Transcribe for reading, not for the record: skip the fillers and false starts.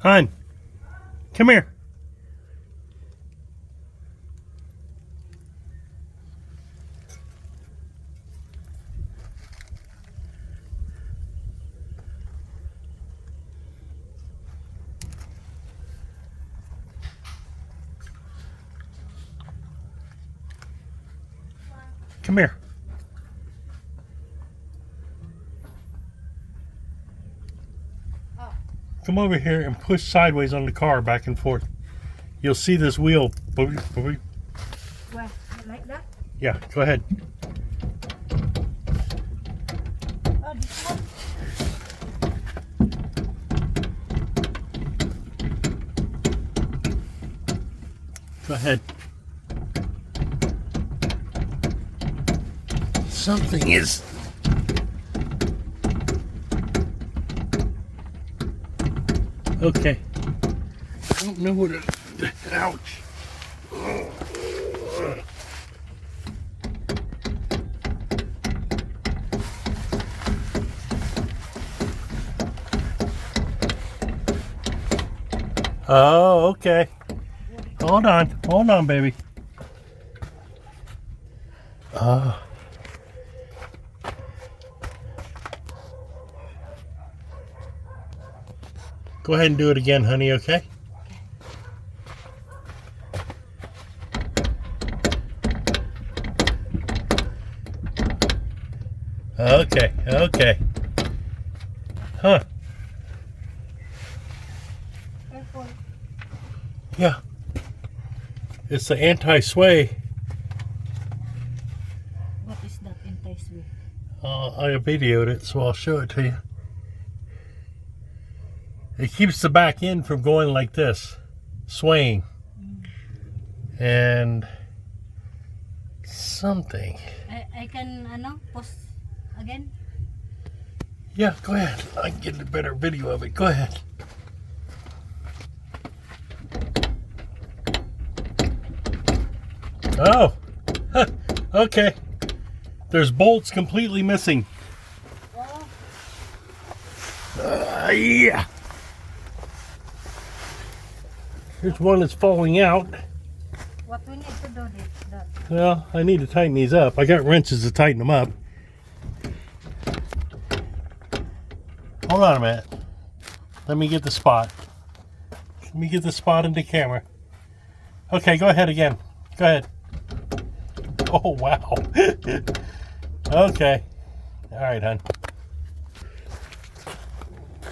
Hun, come here. Come here. Come over here and push sideways on the car back and forth. You'll see this wheel. Where? Like that? Yeah, go ahead. Oh, this one? Go ahead. Something is... Okay. I don't know what it... Ouch. Oh, okay. Hold on, baby. Go ahead and do it again, honey, okay? Okay. Huh. Careful. Yeah. It's the anti-sway. What is that anti-sway? I videoed it, so I'll show it to you. It keeps the back end from going like this, swaying. And something. I can, post again? Yeah, go ahead. I can get a better video of it. Go ahead. Oh, huh. Okay. There's bolts completely missing. Oh. Yeah. Here's one that's falling out. What we need to do that? Well, I need to tighten these up. I got wrenches to tighten them up. Hold on a minute. Let me get the spot. Let me get the spot in the camera. Okay, go ahead again. Go ahead. Oh, wow. Okay. All right, hon.